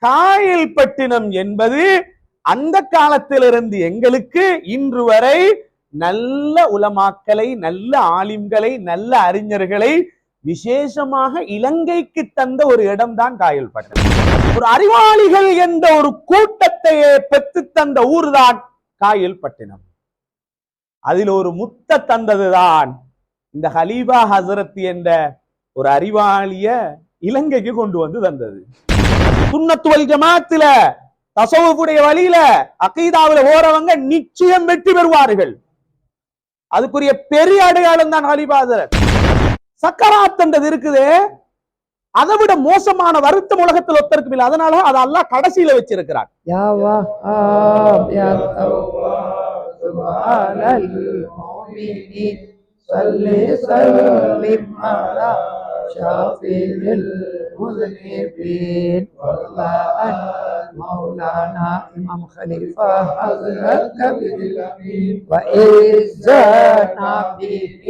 காயல்பட்டினம் என்பது அந்த காலத்திலிருந்து எங்களுக்கு இன்று வரை நல்ல உலமாக்களை, நல்ல ஆலிம்களை, நல்ல அறிஞர்களை விசேஷமாக இலங்கைக்கு தந்த ஒரு இடம்தான் காயல்பட்டினம். ஒரு அறிவாளிகள் என்ற ஒரு கூட்டத்தையே பெற்று தந்த ஊர்தான் காயல்பட்டினம். அதில் ஒரு முத்த தந்ததுதான் இந்த ஹலீபா ஹசரத் என்ற ஒரு அறிவாளிய இலங்கைக்கு கொண்டு வந்து தந்தது. சுன்னத்து வல் ஜமாத்துல, தஸவ்வுஃபுடைய வழியில, அகீதாவுல ஓரவங்க நிச்சயம் வெற்றி பெறுவார்கள். அதுக்குரிய பெரிய அடையாளம் தான் ஹலீபா ஹசரத். சக்கராத் என்றது இருக்குது, அதை விட மோசமான வருத்தம் உலகத்தில் ஒத்தருக்கு இல்லை. அதனால அதை அல்லாஹ் கடைசியில வச்சிருக்கிறார். مولانا امام خلیفہ حضرت کبیر الامین وعزنا به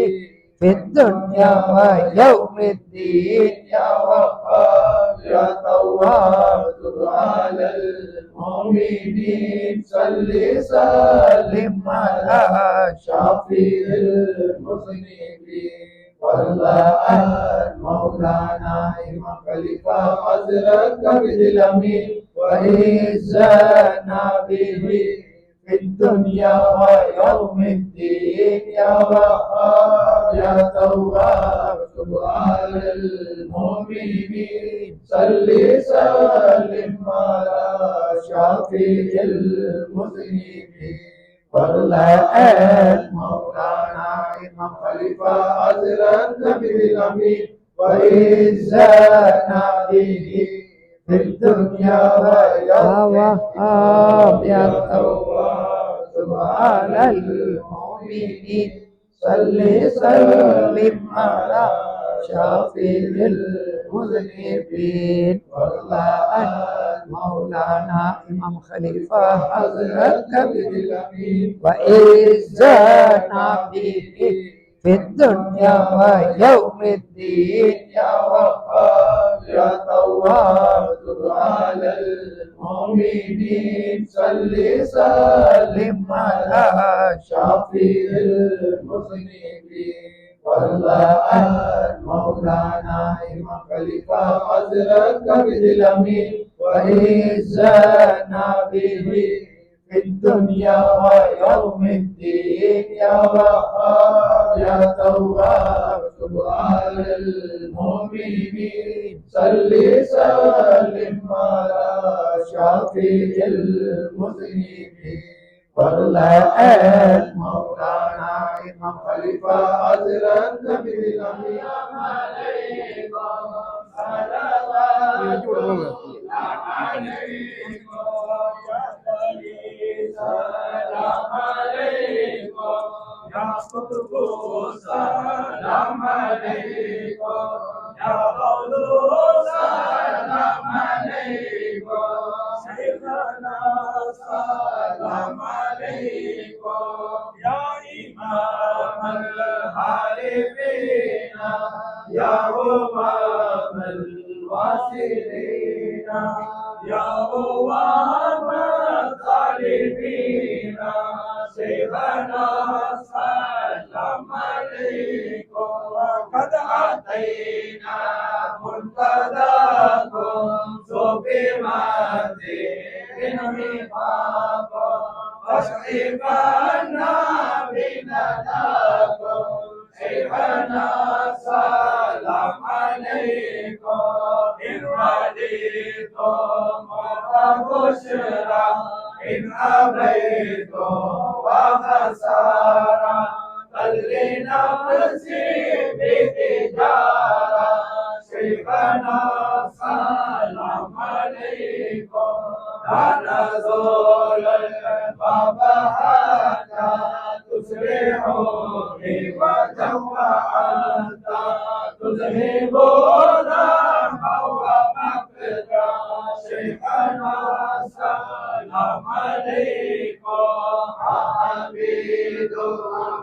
في الدنيا ويوم الدين يا وهاب يا تواب على المؤمنين صل سلم على شفيع المذنبين والله مولانا امام خلیفہ حضرت کبیر الامین وعزنا به في الدنيا ويوم الدين يا وهاب يا تواب على المؤمنين صل سلم على شفيع المذنبين والله مولانا امام خلیفہ حضرت کبیر الامین وعزنا به في الدنيا ويوم وهاب يا تواب على المؤمنين صل سلم على شفيع المذنبين والله مولانا امام خلیفہ حضرت کبیر الامین وعزنا به في الدنيا ويوم الدين يا وهاب يا تواب على المؤمنين صل سلم على شفيع المذنبين والله مولانا امام خلیفہ حضرت کبیر الامین وعزنا به في الدنيا ويوم الدين يا وهاب يا تواب على المؤمنين صل سلم على شفيع المذنبين والله مولانا امام خلیفہ حضرت کبیر الامین سلام علیکم یا قطب سلام علیکم یا غوث سلام علیکم شیخنا سلام علیکم یا امام العارفین یا امام الواصلین یا امام الطالبین شیخنا سلام علیکم قد آتینا منتداکم صوفی مدین مقاکم وشعبنا بنداکم شیخنا سلام علیکم ان ردیتم وبشرا ان ابیتم وخسارا بل لنفسي بتجارة شيخنا سلام عليكم لا نزول الباب حتى تصبحوني وجوعتا تذهبون ومكتا شيخنا سلام عليكم عبيد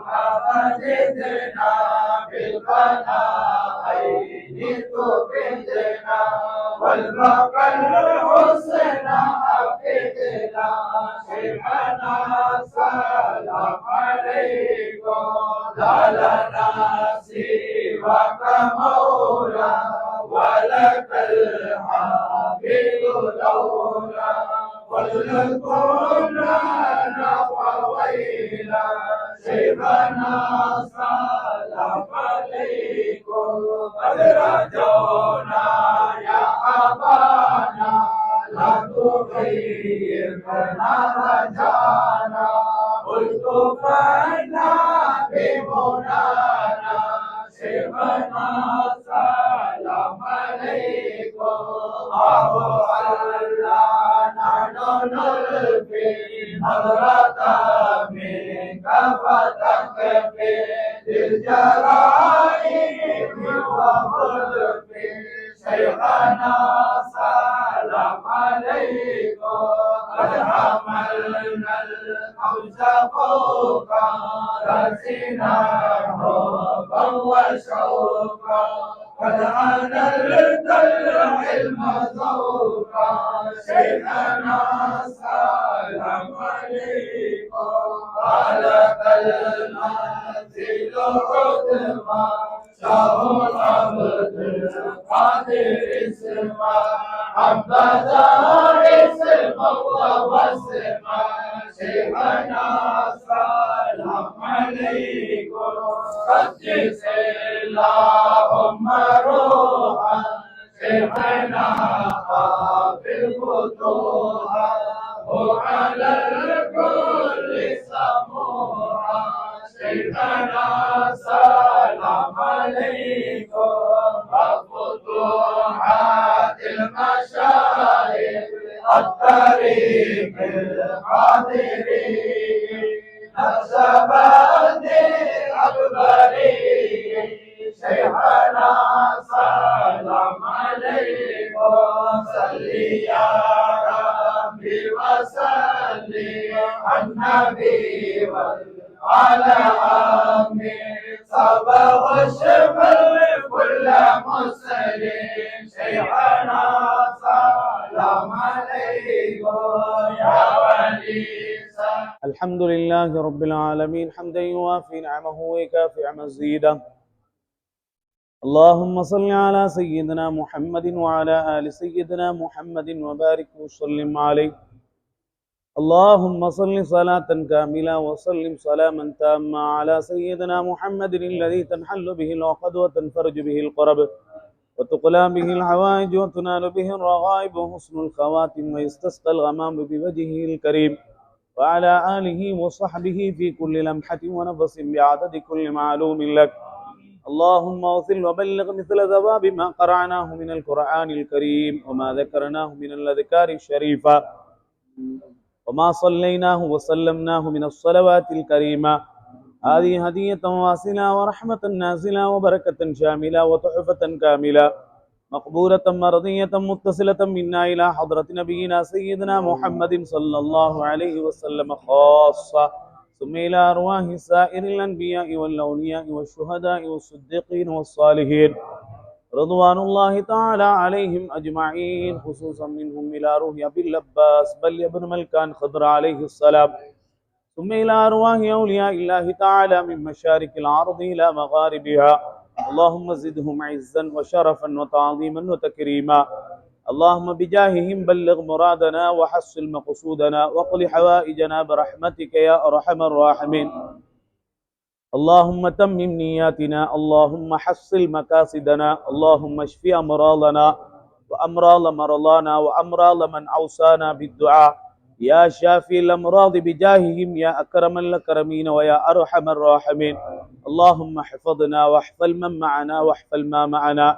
فمجدنا بالفناء تبدنا والبقى الحسنى حفظنا شيخنا سلام عليكم لا لنا سواك مولا ولك الحمد لولا ولكنا نفوينا شيخنا سلام عليكم قد رجونا يا أبانا لا تغيرنا رجانا التفنا بمنانا شيخنا سلام عليكم نلقي نظرة منك فتكفي للجرائم وخلفي شيخنا سلام عليكم قد حملنا الحوز فوق رأسنا حبا وشوقا قد عانلت العلم ذوقا شيخنا سلام عليكم على المنزل عتما شاه العبد القادر اسما حبذا اسما واسما شيخنا سلام عليكم قدس اللهم روحا شيخنا حافظ فتوحا وعلى الكل سموحا شيخنا سلام عليكم وفتوحات المشايخ الطريق القادرين نقشبند أكبري شيخنا سلام عليكم صلي يا ربي وسلم على النبي وعلى آمين صبغ الشمل كل مسلم شيخنا سلام عليكم يا ولي الحمد لله رب العالمين حمدا يوافي نعمه ويكافئ مزيدا اللهم صل على سيدنا محمد وعلى آل سيدنا محمد وبارك وسلم عليه اللهم صل صلاة كاملة وسلم سلاما تاما على سيدنا محمد الذي تنحل به العقد وتنفرج به القرب وتقلى به الحوائج وتنال به الرغائب وحسن الخواتم ويستسقى الغمام بوجهه الكريم وعلى آله وصحبه في كل لمحة ونفس بعدد كل معلوم لك اللهم وصل وبلغ مثل ثواب ما قرأناه من القرآن الكريم وما ذكرناه من الأذكار الشريفة وما صليناه وسلمناه من الصلوات الكريمة هذه هدية واصلة ورحمة نازلة وبركة شاملة وتحفة كاملة مقبولة مرضية متصلة منا إلى حضرة نبينا سيدنا محمد صلى الله عليه وسلم خاصة ثم إلى أرواح سائر الأنبياء والأولياء والشهداء والصديقين والصالحين رضوان الله تعالى عليهم أجمعين خصوصا منهم إلى روح أبي العباس بل ابن ملكان خضر عليه السلام ثم إلى أرواح أولياء الله تعالى من مشارق الأرض إلى مغاربها اللهم زدهم عزا وشرفا وتعظيما وتكريما اللهم بجاههم بلغ مرادنا وحصل مقصودنا وقل حوائجنا برحمتك يا أرحم الراحمين اللهم تمم نياتنا اللهم حصل مقاصدنا اللهم اشف أمراضنا وأمراض مرضانا وأمراض من أوصانا بالدعاء يا شافي الأمراض بجاههم يا أكرم الأكرمين ويا أرحم الراحمين اللهم احفظنا واحفظ من معنا واحفظ ما معنا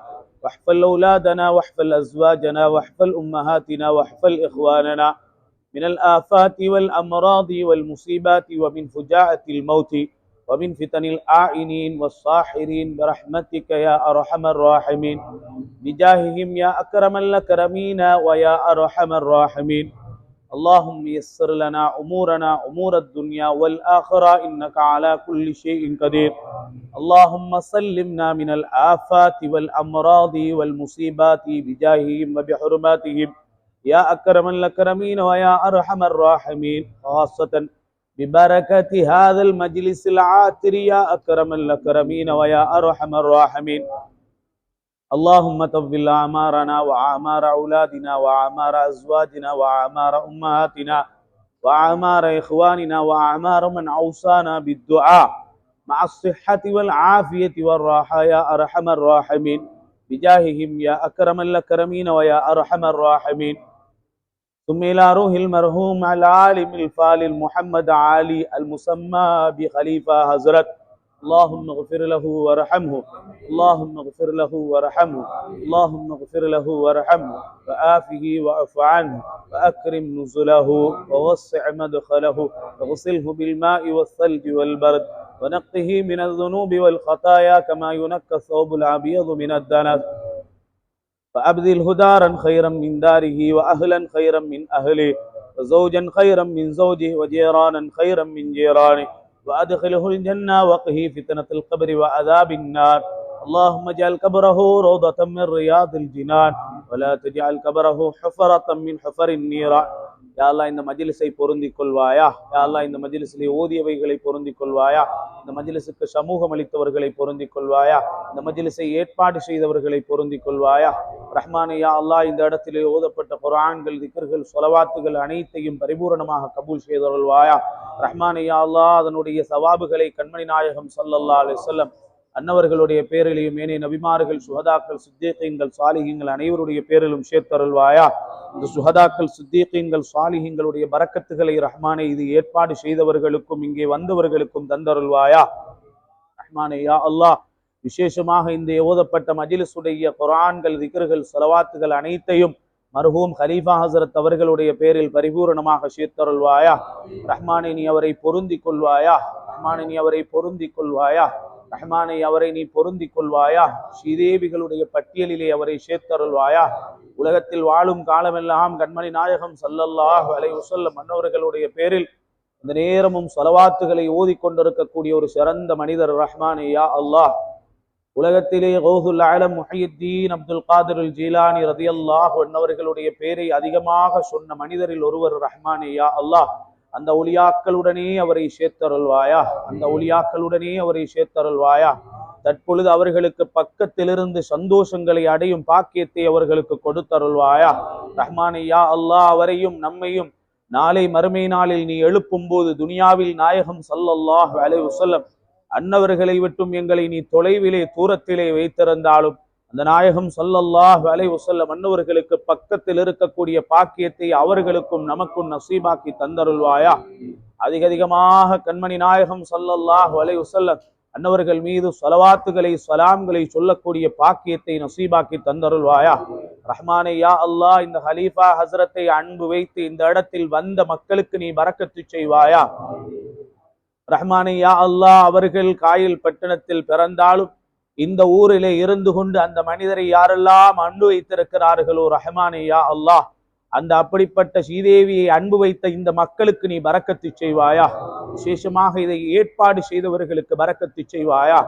واحفظ أولادنا واحفظ أزواجنا واحفظ أمهاتنا واحفظ إخواننا من الآفات والأمراض والمصيبات ومن فجاعة الموت ومن فتن الآعنين والصاحرين برحمتك يا أرحم الراحمين بجاههم يا أكرم الأكرمين ويا أرحم الراحمين اللهم يسر لنا أمورنا أمور الدنيا والآخرة إنك على كل شيء قدير. اللهم سلمنا من الآفات والأمراض والمصيبات بجاههم وبحرماتهم يا أكرم الأكرمين ويا أرحم الراحمين، خاصة ببركة هذا المجلس العاطر يا أكرم الأكرمين ويا أرحم الراحمين. اللهم طول أعمارنا وأعمار أولادنا وأعمار أزواجنا وأعمار أمهاتنا وأعمار إخواننا وأعمار من أوصانا بالدعاء مع الصحة والعافية والراحة يا أرحم الراحمين بجاههم يا أكرم الأكرمين ويا أرحم الراحمين. ثم إلى روح المرحوم العالم الفاضل محمد علي المسمى بخليفة حضرت، اللهم اغفر له وارحمه، اللهم اغفر له وارحمه، اللهم اغفر له وارحمه وآفه واعف عنه وأكرم نزله ووسع مدخله واغسله بالماء والثلج والبرد ونقه من الذنوب والخطايا كما ينقى الثوب الأبيض من الدنس، فأبدله دارا خيرا من داره وأهلا خيرا من أهله وزوجا خيرا من زوجه وجيرانا خيرا من جيرانه، وأدخله الجنة وقه فتنة القبر وعذاب النار. اللهم اجعل قبره روضة من رياض الجنان ولا تجعل قبره حفرة من حفر النيران. யா அல்லாஹ் இந்த மஜ்லிஸை பொருந்திக் கொள்வாயா, யா அல்லாஹ் இந்த மஜ்லிஸிலே ஓதியவைகளை பொருந்திக் கொள்வாயா, இந்த மஜ்லிஸுக்கு சமூகம் அளித்தவர்களை பொருந்திக் கொள்வாயா, இந்த மஜ்லிஸை ஏற்பாடு செய்தவர்களை பொருந்திக் கொள்வாயா. ரஹ்மானே யா அல்லாஹ் இந்த இடத்திலே ஓதப்பட்ட குர்ஆன்கள், திக்ர்கள், ஸலவாத்துகள் அனைத்தையும் பரிபூரணமாக கபூல் செய்தருள்வாயா. ரஹ்மானே யா அல்லாஹ் அதனுடைய சவாபுகளை கண்மணி நாயகம் ஸல்லல்லாஹு அலைஹி வஸல்லம் அன்னவர்களுடைய பேரிலையும் ஏனைய நபிமார்கள், சுஹதாக்கள், சித்தீகீன்கள், சாலிஹீன்கள் அனைவருடைய பேரிலும் சேர்த்தருள்வாயா. இந்த சுஹதாக்கள், சித்தீகீன்கள், சாலிஹீன்களுடைய பரக்கத்துகளை ரஹ்மானே இது ஏற்பாடு செய்தவர்களுக்கும் இங்கே வந்தவர்களுக்கும் தந்தருள்வாயா. ரஹ்மானே யா அல்லாஹ் விசேஷமாக இந்த ஓதப்பட்ட மஜ்லிஸுடைய குர்ஆன்கள், திக்ர்கள், ஸலவாத்துகள் அனைத்தையும் மர்ஹூம் கலீஃபா ஹஸரத் அவர்களுடைய பேரில் பரிபூரணமாக சேர்த்தருள்வாயா. ரஹ்மானே நீ அவரை பொருந்திக் கொள்வாயா, ரஹ்மானே நீ அவரை பொருந்திக் கொள்வாயா, ரஹ்மானே அவரை நீ பொருந்திக் கொள்வாயா. ஸ்ரீதேவிகளுடைய பட்டியலிலே அவரை சேர்த்தருள்வாயா. உலகத்தில் வாழும் காலமெல்லாம் கண்மணி நாயகம் ஸல்லல்லாஹு அலைஹி வஸல்லம் மன்னவர்களுடைய பேரில் இந்த நேரமும் ஸலவாத்துகளை ஓதிக்கொண்டிருக்கக்கூடிய ஒரு சிறந்த மனிதர் ரஹ்மானே யா அல்லாஹ். உலகத்திலே கௌசுல் ஆலம் முஹய்யித்தீன் அப்துல் காதிர் ஜீலானி ரலியல்லாஹு அன்ஹுவர்களுடைய பேரை அதிகமாக சொன்ன மனிதரில் ஒருவர் ரஹ்மானே யா அல்லாஹ். அந்த ஒலியாக்களுடனே அவரை சேர்த்தருள்வாயா, அந்த ஒலியாக்களுடனே அவரை சேர்த்தருள்வாயா. தற்பொழுது அவர்களுக்கு பக்கத்திலிருந்து சந்தோஷங்களை அடையும் பாக்கியத்தை அவர்களுக்கு கொடுத்தருள்வாயா. ரஹ்மானே யா அல்லாஹ் அவரையும் நம்மையும் நாளை மறுமை நாளில் நீ எழுப்பும் போது துனியாவில் நாயகம் ஸல்லல்லாஹு அலைஹி வஸல்லம் அன்னவர்களை விட்டும் எங்களை நீ தொலைவிலே தூரத்திலே வைத்திருந்தாலும் அந்த நாயகம் ஸல்லல்லாஹு அலைஹி வஸல்லம் அன்னவர்களுக்கு பக்கத்தில் இருக்கக்கூடிய பாக்கியத்தை அவர்களுக்கும் நமக்கும் நசீபாக்கி தந்தருள்வாயா. அதிகமாக கண்மணி நாயகம் ஸல்லல்லாஹு அலைஹி வஸல்லம் அன்னவர்கள் மீது ஸலவாத்துகளை, ஸலாம்களை சொல்லக்கூடிய பாக்கியத்தை நசீபாக்கி தந்தருள்வாயா. ரஹ்மானே யா அல்லாஹ் இந்த ஹலீஃபா ஹஸ்ரத்தை அன்பு வைத்து இந்த இடத்தில் வந்த மக்களுக்கு நீ பரக்கத்து செய்வாயா. ரஹ்மானே யா அல்லாஹ் அவர்கள் காயில் பட்டணத்தில் பிறந்தாலும் இந்த ஊரிலே இருந்து கொண்டு அந்த மனிதரை யாரெல்லாம் அன்பு வைத்திருக்கிறார்களோ ரஹ்மானே யா அல்லாஹ் அந்த அப்படிப்பட்ட ஸ்ரீதேவியை அன்பு வைத்த இந்த மக்களுக்கு நீ பரக்கத்து செய்வாயா. விசேஷமாக இதை ஏற்பாடு செய்தவர்களுக்கு பரக்கத்து செய்வாயா.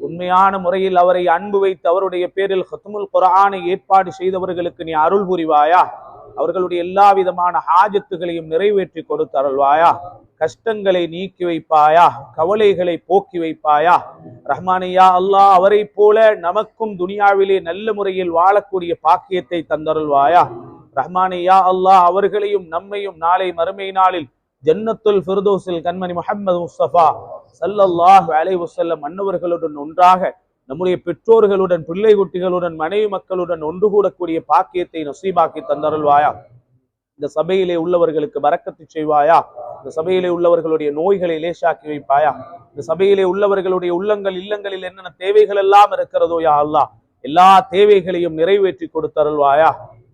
உண்மையான முறையில் அவரை அன்பு வைத்து அவருடைய பேரில் ஹத்முல் குர்ஆனை ஏற்பாடு செய்தவர்களுக்கு நீ அருள் புரிவாயா. அவர்களுடைய எல்லா விதமான ஹாஜத்துகளையும் நிறைவேற்றி கொடுத்து அருள்வாயா. கஷ்டங்களை நீக்கி வைப்பாயா, கவலைகளை போக்கி வைப்பாயா. ரஹ்மானே யா அல்லாஹ் அவரை போல நமக்கும் துனியாவிலே நல்ல முறையில் வாழக்கூடிய பாக்கியத்தை தந்தருள்வாயா. ரஹ்மானே யா அல்லாஹ் அவர்களையும் நம்மையும் நாளை மறுமை நாளில் ஜன்னத்துல் ஃபிர்தௌஸில் கண்மணி முஹம்மது முஸ்தபா ஸல்லல்லாஹு அலைஹி வஸல்லம் அன்னவர்களுடன் ஒன்றாக நம்முடைய பெற்றோர்களுடன், பிள்ளை குட்டிகளுடன், மனைவி மக்களுடன் ஒன்று கூடக்கூடிய பாக்கியத்தை நசீபாக்கி தந்தருள்வாயா. இந்த சபையிலே உள்ளவர்களுக்கு பரக்கத்து செய்வாயா. இந்த சபையிலே உள்ளவர்களுடைய நோய்களை லேசாக்கி வைப்பாயா. இந்த சபையிலே உள்ளவர்களுடைய உள்ளங்கள், இல்லங்களில் என்னென்ன தேவைகள் எல்லாம் இருக்கிறதோ யா அல்லாஹ் எல்லா தேவைகளையும் நிறைவேற்றி கொடுத்தருள்வாயா.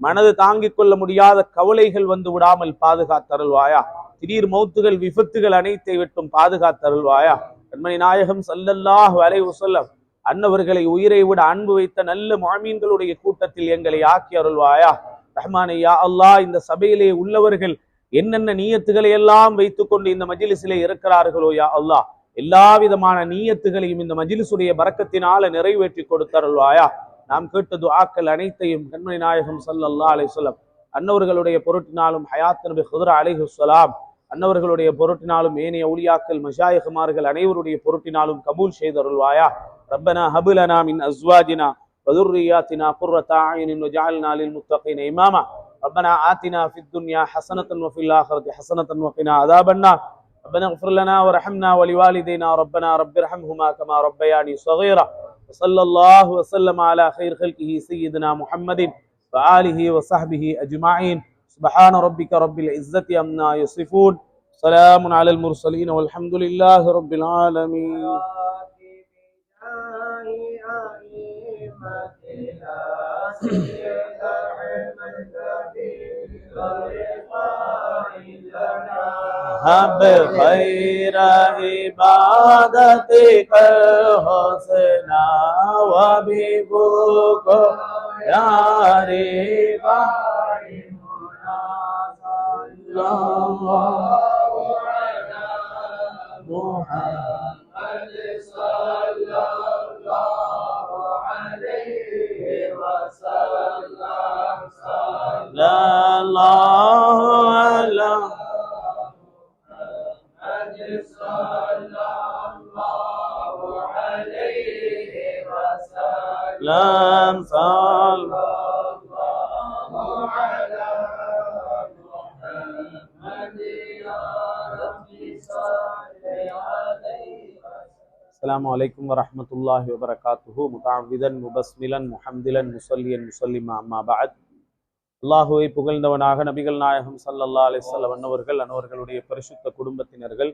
மனது தாங்கிக் கொள்ள முடியாத கவலைகள் வந்து விடாமல் பாதுகாத்தருள்வாயா. திடீர் மௌத்துகள், விபத்துகள் அனைத்தை விட்டும் பாதுகாத்தருள்வாயா. கண்மணி நாயகம் ஸல்லல்லாஹு அலைஹி வஸல்லம் அன்னவர்களை உயிரை விட அன்பு வைத்த நல்ல முஅ்மின்களுடைய கூட்டத்தில் எங்களை ஆக்கி அருள்வாயா. ரஹ்மானே யா அல்லாஹ் இந்த சபையிலே உள்ளவர்கள் என்னென்ன நீயத்துகளை எல்லாம் வைத்துக் கொண்டு இந்த மஜ்லிஸிலே இருக்கிறார்களோ யா அல்லாஹ், எல்லா விதமான நீயத்துகளையும் இந்த மஜ்லிஸுடைய பரக்கத்தினால நிறைவேற்றி கொடுத்தருள்வாயா. நாம் கேட்ட துஆக்கள் அனைத்தையும் கண்மணி நாயகம் ஸல்லல்லாஹு அலைஹி வஸல்லம் அன்னவர்களுடைய பொருட்டினாலும், ஹயாத் நபி ஹுத்ர் அலைஹிஸ்ஸலாம் அன்னவர்களுடைய பொருட்டினாலும், ஏனைய உலியாக்கள் மஷாயிஹ்மார்கள் அனைவருடைய பொருட்டினாலும் கபூல் செய்தருள்வாயா. ரப்பனா ஹப் லனா மின் அஸ்வாஜினா வ ذُرِّيَّاتِنَا قُرَّةَ أَعْيُنٍ وَاجْعَلْنَا لِلْمُتَّقِينَ إِمَامًا. ربنا آتنا في الدنيا حسنة وفي الآخرة حسنة وقنا عذاب النار. ربنا اغفر لنا وارحمنا ولوالدينا ربنا رب ارحمهما كما ربياني صغيرا. وصلى الله وسلم على خير خلقه سيدنا محمد وآله وصحبه أجمعين. سبحان ربك رب العزة عما يصفون. سلام على المرسلين والحمد لله رب العالمين. هب خير عبادتك الحسنى وببوك يا ربا محمد صلى الله عليه وسلم. صلى الله على محمد صلى الله عليه وسلم. صلى السلام عليكم ورحمة الله وبركاته. متعوذا مبسملا محمدلا مصليا مسلما أما بعد. அல்லாஹுவை புகழ்ந்தவனாக நபிகள் நாயகம் ஸல்லல்லாஹு அலைஹி வஸல்லம் அன்னவர்களுடைய பரிசுத்த குடும்பத்தினர்கள்,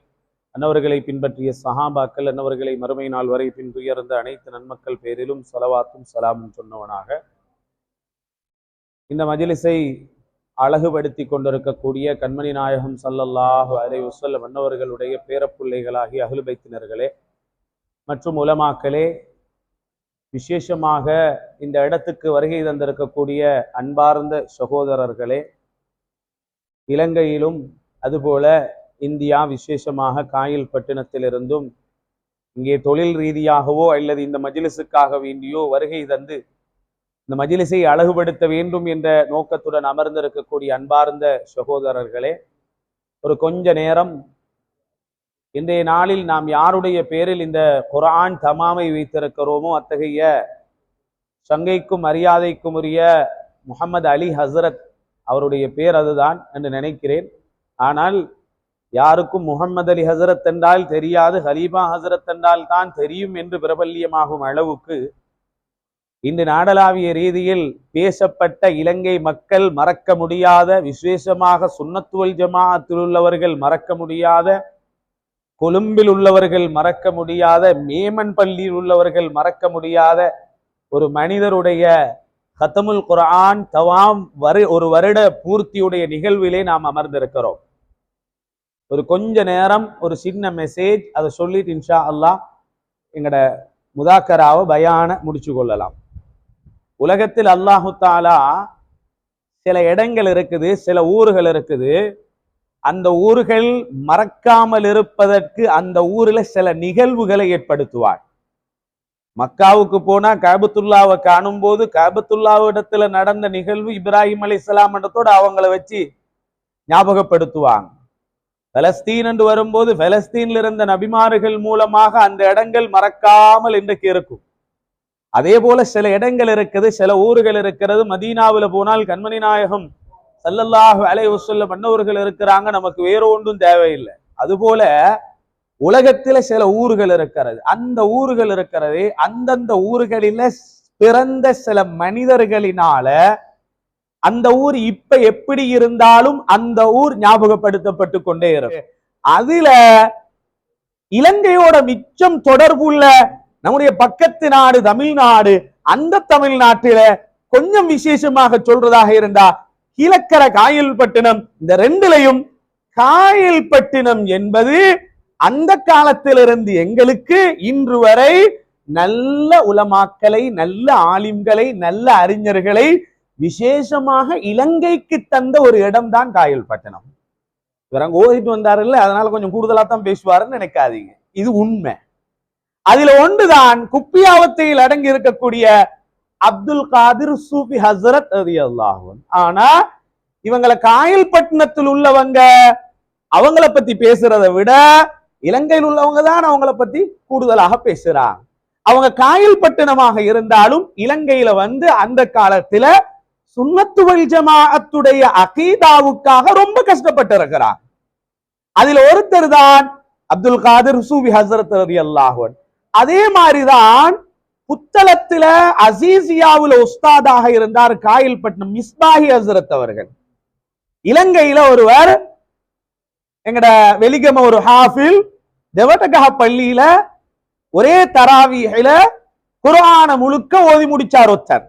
அன்னவர்களை பின்பற்றிய சஹாபாக்கள், அன்னவர்களை மறுமை நாள் வரை பின்துயர்ந்த அனைத்து நன்மக்கள் பேரிலும் ஸலவாத்தும் ஸலாமும் சொன்னவனாக இந்த மஜ்லிஸை அழகுபடுத்தி கொண்டிருக்கக்கூடிய கண்மணி நாயகம் ஸல்லல்லாஹு அலைஹி வஸல்லம் அன்னவர்களுடைய பேரப்பிள்ளைகளாகிய அஹ்லு பைத்தினர்களே மற்றும் உலமாக்களே, விசேஷமாக இந்த இடத்துக்கு வருகை தந்திருக்கக்கூடிய அன்பார்ந்த சகோதரர்களே, இலங்கையிலும் அதுபோல இந்தியா, விசேஷமாக காயில் பட்டினத்திலிருந்தும் இங்கே தொழில் ரீதியாகவோ அல்லது இந்த மஜ்லிஸுக்காக வேண்டியோ வருகை தந்து இந்த மஜ்லிஸை அழகுபடுத்த வேண்டும் என்ற நோக்கத்துடன் அமர்ந்திருக்கக்கூடிய அன்பார்ந்த சகோதரர்களே, ஒரு கொஞ்ச நேரம் இன்றைய நாளில் நாம் யாருடைய பேரில் இந்த குர்ஆன் தமாமை வைத்திருக்கிறோமோ அத்தகைய சங்கைக்கும் மரியாதைக்கும் உரிய முஹம்மது அலி ஹசரத் அவருடைய பேர் அதுதான் என்று நினைக்கிறேன். ஆனால் யாருக்கும் முஹம்மது அலி ஹசரத் என்றால் தெரியாது, ஹலீஃபா ஹசரத் என்றால் தான் தெரியும் என்று பிரபல்யமாகும் அளவுக்கு இன்று நாடளாவிய ரீதியில் பேசப்பட்ட இலங்கை மக்கள் மறக்க முடியாத, விசேஷமாக சுன்னத்துவல் ஜமாஅத்தில் உள்ளவர்கள் மறக்க முடியாத, கொழும்பில் உள்ளவர்கள் மறக்க முடியாத, மேமன் பள்ளியில் உள்ளவர்கள் மறக்க முடியாத ஒரு மனிதருடைய ஹத்தமுல் குர்ஆன் தவாம் ஒரு வருட பூர்த்தியுடைய நிகழ்விலே நாம் அமர்ந்திருக்கிறோம். ஒரு கொஞ்ச நேரம் ஒரு சின்ன மெசேஜ் அதை சொல்லிட்டு இன்ஷா அல்லாஹ் எங்கட முதாக்கராவை பயான முடிச்சு கொள்ளலாம். உலகத்தில் அல்லாஹு தாலா சில இடங்கள் இருக்குது, சில ஊர்கள் இருக்குது, அந்த ஊர்கள் மறக்காமல் இருப்பதற்கு அந்த ஊர்ல சில நிகழ்வுகளை ஏற்படுத்துவார். மக்காவுக்கு போனா காபத்துல்லாவை காணும் போது காபத்துல்லாவிடத்துல நடந்த நிகழ்வு இப்ராஹிம் அலைஹிஸ்ஸலாம் இடத்தோடு அவங்கள வச்சு ஞாபகப்படுத்துவாங்க. பலஸ்தீன் என்று வரும்போது பலஸ்தீன்ல இருந்த நபிமார்கள் மூலமாக அந்த இடங்கள் மறக்காமல் இன்றைக்கு இருக்கும். அதே போல சில இடங்கள் இருக்குது, சில ஊர்கள் இருக்கிறது. மதீனாவில் போனால் கண்மணி நாயகம் ஸல்லல்லாஹு அலைஹி வஸல்லம் அன்னவர்கள் இருக்கிறாங்க, நமக்கு வேற ஒன்றும் தேவையில்லை. அதுபோல உலகத்துல சில ஊர்கள் இருக்கிறது. அந்த ஊர்கள் இருக்கிறது, அந்தந்த ஊர்களில பிறந்த சில மனிதர்களினால அந்த ஊர் இப்ப எப்படி இருந்தாலும் அந்த ஊர் ஞாபகப்படுத்தப்பட்டு கொண்டே இருக்கும். அதுல இலங்கையோட மிச்சம் தொடர்புள்ள நம்முடைய பக்கத்து நாடு தமிழ்நாடு, அந்த தமிழ்நாட்டில கொஞ்சம் விசேஷமாக சொல்றதாக இருந்தா கீழக்கரை காயல்பட்டினம், இந்த ரெண்டுலையும் காயல்பட்டினம் என்பது அந்த காலத்திலிருந்து எங்களுக்கு இன்று வரை நல்ல உலமாக்களை, நல்ல ஆலிம்களை, நல்ல அறிஞர்களை விசேஷமாக இலங்கைக்கு தந்த ஒரு இடம்தான் காயல்பட்டினம். இவர் அங்க ஓதிட்டு வந்தாரு இல்ல, அதனால கொஞ்சம் கூடுதலா தான் பேசுவாருன்னு நினைக்காதீங்க, இது உண்மை. அதுல ஒன்றுதான் குப்பியாவத்தையில் அடங்கி இருக்கக்கூடிய அப்துல் காதிர் சூஃபி ஹசரத் ரலியல்லாஹு அன்ஹு. ஆனா இவங்களை காயல்பட்டினத்தில் உள்ளவங்க அவங்கள பத்தி பேசுறதை விட இலங்கையில் உள்ளவங்க தான் அவங்கள பத்தி கூடுதலாக பேசுறாங்க. அவங்க காயல்பட்டினமாக இருந்தாலும் இலங்கையில வந்து அந்த காலத்துல சுன்னத்து வல் ஜமாஅத்துடைய அகீதாவுக்காக ரொம்ப கஷ்டப்பட்டு இருக்கிறார். அதுல ஒருத்தர் தான் அப்துல் காதிர் சூஃபி ஹசரத் ரலியல்லாஹு அன்ஹு. அதே மாதிரிதான் புத்தளத்துல அசீசியாவுல உஸ்தாதாக இருந்தார் காயல்பட்டினம் மிஸ்பாஹி ஹசரத் அவர்கள். இலங்கையில ஒருவர் எங்கட வெலிகம ஒரு ஹாஃபில் தெவட்டகஹ பள்ளியில ஒரே தராவீஹில குர்ஆன முழுக்க ஓதி முடிச்சார் ஒருத்தர்.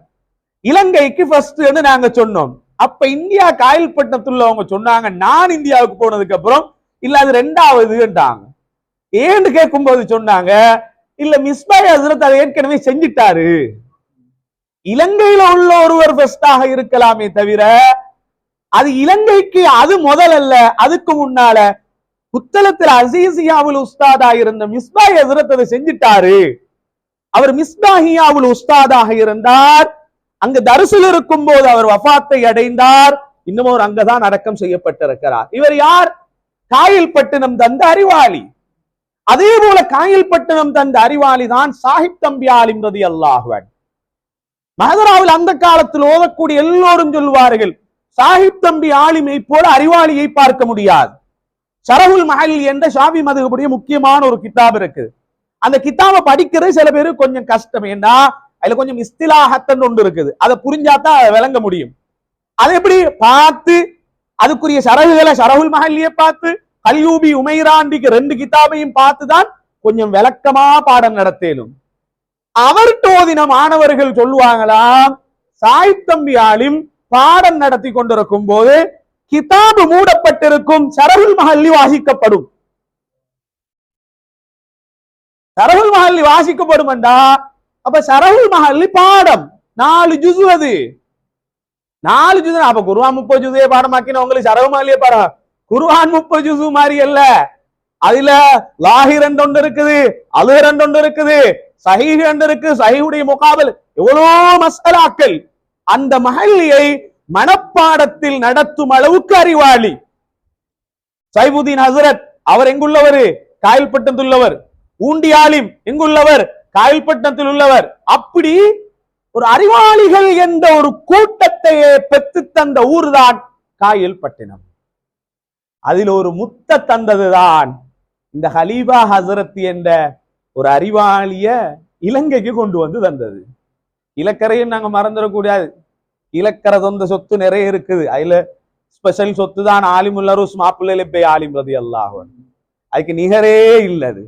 இலங்கைக்கு ஃபர்ஸ்ட் நாங்க சொன்னோம். அப்ப இந்தியா காயல்பட்டினத்துல அவங்க சொன்னாங்க, நான் இந்தியாவுக்கு போனதுக்கு அப்புறம் இல்ல அது ரெண்டாவதுன்றாங்க. ஏன்னு கேட்கும் போது சொன்னாங்க, இல்ல மிஸ்பாஹி ஹசரத் அதை ஏற்கனவே செஞ்சிட்டாரு. இலங்கையில உள்ள ஒருவர் ஃபர்ஸ்டாக இருக்கலாமே தவிர அது இலங்கைக்கு அது முதல் அல்ல. அதுக்கு முன்னால புத்தளத்தில் அசீசியாவுல் உஸ்தாதா இருந்த மிஸ்பாஹி ஹசரத் அதை செஞ்சிட்டாரு. அவர் மிஸ்பாஹியாவுல் உஸ்தாதாக இருந்தார். அங்கு தரிசில் இருக்கும் போது அவர் வஃபாத்தை அடைந்தார். இன்னும் அவர் அங்கதான் அடக்கம் செய்யப்பட்டிருக்கிறார். இவர் யார்? காயல்பட்டினம் தந்த அறிவாளி. அதே போல காயல்பட்டினம் தந்த அறிவாளி தான் சாஹிப் தம்பி ஆலிம் ரலியல்லாஹு அன்ஹு. மஹதராவில் அந்த காலத்தில் ஓதக்கூடிய எல்லோரும் சொல்வார்கள், சாஹிப் தம்பி ஆலிமை போல அறிவாளியை பார்க்க முடியாது. ஷரஹுல் மஹல்லி என்ற ஷாஃபி மதுஹபுடைய முக்கியமான ஒரு கிதாப் இருக்கு. அந்த கிதாபை படிக்கிறது சில பேருக்கு கொஞ்சம் கஷ்டம். ஏன்னா அதுல கொஞ்சம் இஸ்திலாஹத்தன் ஒன்று இருக்குது, அதை புரிஞ்சாதான் விளங்க முடியும். அதை எப்படி பார்த்து அதுக்குரிய ஷரஹுகளை ஷரஹுல் மஹல்லியை பார்த்து கல்யூபி உமைராண்டிக்கு 2 கிதாபையும் பார்த்துதான் கொஞ்சம் விளக்கமா பாடம் நடத்தேனும். அவர்கிட்ட ஓதின மாணவர்கள் சொல்லுவாங்களாம், சாஹிப் தம்பி ஆலிம் பாடம் நடத்தி கொண்டிருக்கும் போது கிதாபு மூடப்பட்டிருக்கும், ஷரஹுல் மஹல்லி வாசிக்கப்படும். ஷரஹுல் மஹல்லி வாசிக்கப்படும் என்றா அப்ப ஷரஹுல் மஹல்லி பாடம் 4 ஜுஸு, அது 4 ஜுஸு. அப்ப குர்ஆன் 30 ஜுஸே பாடமாக்கின உங்களுக்கு ஷரஹுல் மஹல்லியே பாடம். குர்ஆன் 30 ஜுஸு மாதிரி அல்ல. அதுல லாஹிர் என்று ஒன்று இருக்குது, அலுஹர் என்று ஒன்று இருக்குது, சஹீஹ் என்று இருக்கு, சஹீஹுடைய முகாபல், எவ்வளோ மஸ்அலாக்கள். அந்த மஹல்லியை மனப்பாடத்தில் நடத்தும் அளவுக்கு அறிவாளி சைபுதீன் ஹசரத். அவர் எங்குள்ளவர்? காயல்பட்டினத்தில் உள்ளவர். ஊண்டி ஆலிம் எங்குள்ளவர்? காயல்பட்டினத்தில் உள்ளவர். அப்படி ஒரு அறிவாளிகள் என்ற ஒரு கூட்டத்தையே பெற்று தந்த ஊர் தான் காயல்பட்டினம். அதில் ஒரு முத்த தந்ததுதான் இந்த ஹலீபா ஹசரத் என்ற ஒரு அறிவாளிய இலங்கைக்கு கொண்டு வந்து தந்தது. இலக்கரையும் நாங்க மறந்துடக்கூடாது. இலக்கரை சொந்த சொத்து நிறைய இருக்குது. அதுல ஸ்பெஷல் சொத்து தான் ஆலிமுல் அரூஸ் மாப்பிள்ளை ஆலிம் ரலியல்லாஹு அன்ஹு. அதுக்கு நிகரே இல்லது.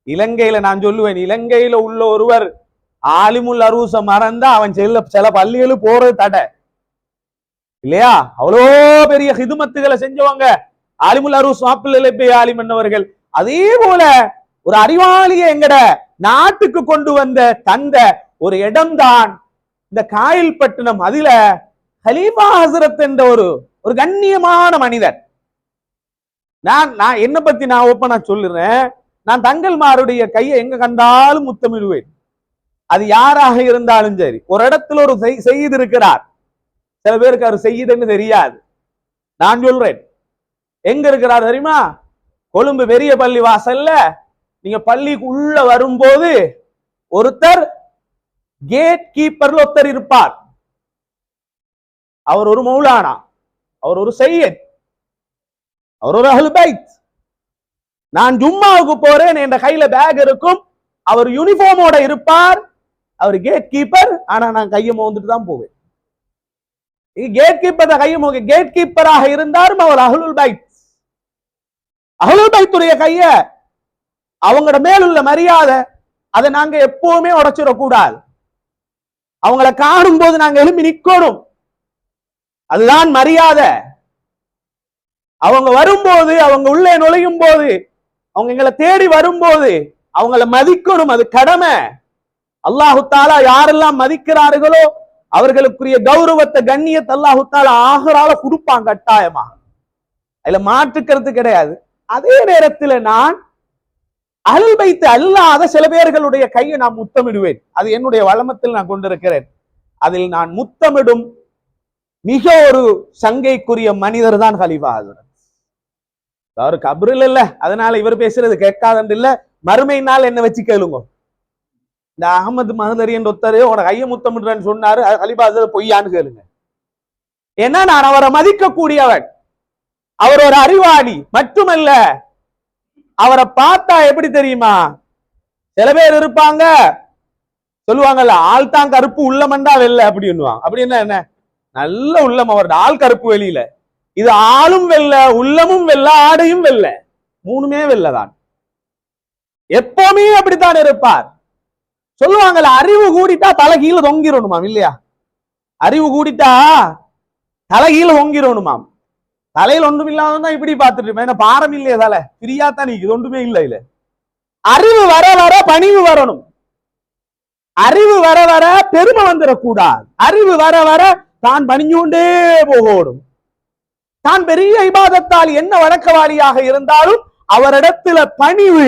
இலங்கையில நான் சொல்லுவேன், இலங்கையில உள்ள ஒருவர் ஆலிமுல் அரூஸ மறந்தா அவன் சில பள்ளிகளும் போறது தடை இல்லையா? அவ்வளோ பெரிய ஹிதுமத்துகளை செஞ்சவங்க ஆலிமுல் அரூஸ் மாப்பிள்ளை ஆலிம் என்னவர்கள். அதே போல ஒரு அறிவாளியை எங்கட நாட்டுக்கு கொண்டு வந்த தந்த ஒரு இடம்தான் இந்த காயல்பட்டினம். அதுல ஹலீஃபா ஹசரத் என்ற ஒரு கண்ணியமான மனிதர். நான் என்ன பத்தி நான் ஓப்பனா சொல்லுறேன். நான் தங்கள்மாருடைய கையை எங்க கண்டாலும் முத்தமிடுவேன். அது யாராக இருந்தாலும் சரி. ஒரு இடத்துல ஒரு செய்து இருக்கிறார். சில பேருக்கு அவர் செய்யுதுன்னு தெரியாது. நான் சொல்றேன், எங்க இருக்கிறார் தெரியுமா? கொழும்பு பெரிய பள்ளி வாசல்ல நீங்க பள்ளிக்கு உள்ள வரும்போது ஒருத்தர் கேட் கீப்பர்ல ஒருத்தர் இருப்பார். அவர் ஒரு மௌலானா, அவர் ஒரு சையத், அவர் ஒரு அஹ்லுல் பைத். நான் ஜும்மாவுக்கு போறேன், என் கையில பேக் இருக்கும், அவர் யூனிஃபார்மோட இருப்பார். அவர் கேட் கீப்பர். ஆனா நான் கையை மோந்துட்டு தான் போவேன். கேட் கீப்பர் கையை கேட் கீப்பராக இருந்தாலும் அவர் அஹ்லுல் பைத். அஹ்லுல் பைத்துடைய கைய அவங்களோட மேலுள்ள மரியாதை அதை நாங்க எப்பவுமே உடைச்சிடக்கூடாது. அவங்கள காணும் போது நாங்க எழுப்பி நிக்கணும். அதுதான் மரியாதை. அவங்க வரும்போது, அவங்க உள்ளே நுழையும் போது, அவங்க எங்களை தேடி வரும்போது அவங்கள மதிக்கணும். அது கடமை. அல்லாஹு தாலா யாரெல்லாம் மதிக்கிறார்களோ அவர்களுக்குரிய கௌரவத்தை, கண்ணியத்தை அல்லாஹு தாலா ஆகரால கொடுப்பாங்க கட்டாயமா. அதுல மாற்றுக்கிறது கிடையாது. அதே நேரத்தில் நான் அருள் வைத்து அல்லாத சில பேர்களுடைய கையை நான் முத்தமிடுவேன். அது என்னுடைய வளமத்தில் நான் கொண்டிருக்கிறேன். அதில் நான் முத்தமிடும் மிக ஒரு சங்கைக்குரிய மனிதர் தான் கலீஃபா ஹஸரத். அவர் கபரில் இல்ல, அதனால இவர் பேசுறது கேட்காதன்று இல்ல, மறுமையினால் என்ன வச்சு கேளுங்க. இந்த அகமது மஹதரி என்ற ஒருத்தர் உன கைய முத்தமிடுறேன்னு சொன்னாரு, கலீஃபா ஹஸரத் பொய்யான்னு கேளுங்க. ஏன்னா நான் அவரை மதிக்கக்கூடியவன், அவர் ஒரு அறிவாளி மட்டுமல்ல. அவரை பார்த்தா எப்படி தெரியுமா, சில பேர் இருப்பாங்க சொல்லுவாங்கல்ல, ஆள் தான் கருப்பு உள்ளமண்டா வெள்ளை அப்படின்னுவாங்க. அப்படின்னா என்ன, நல்ல உள்ளம் அவருடைய, ஆள் கருப்பு வெளியில, இது ஆளும் வெள்ள, உள்ளமும் வெள்ள, ஆடையும் வெள்ள, மூணுமே வெள்ளதான். எப்பவுமே அப்படித்தான் இருப்பார். சொல்லுவாங்கல்ல, அறிவு கூடிட்டா தலைகீழ தொங்கிடணுமாம் இல்லையா? அறிவு கூடிட்டா தலைகீழ தொங்கிடணுமாம். தலையில் ஒன்றும் இல்லாதான் இப்படி பார்த்துட்டு இருப்பேன். என்ன பாரம் இல்லையா, தலை ஃப்ரீயா தான் நீக்குது, ஒன்றுமே இல்லை. இல்ல அறிவு வர வர பணிவு வரணும். அறிவு வர வர பெருமை வந்துடக்கூடாது. அறிவு வர வர தான் பணிஞ்சு போகணும். தான் பெரிய இபாதத்தால் என்ன வழக்கவாளியாக இருந்தாலும் அவரிடத்துல பணிவு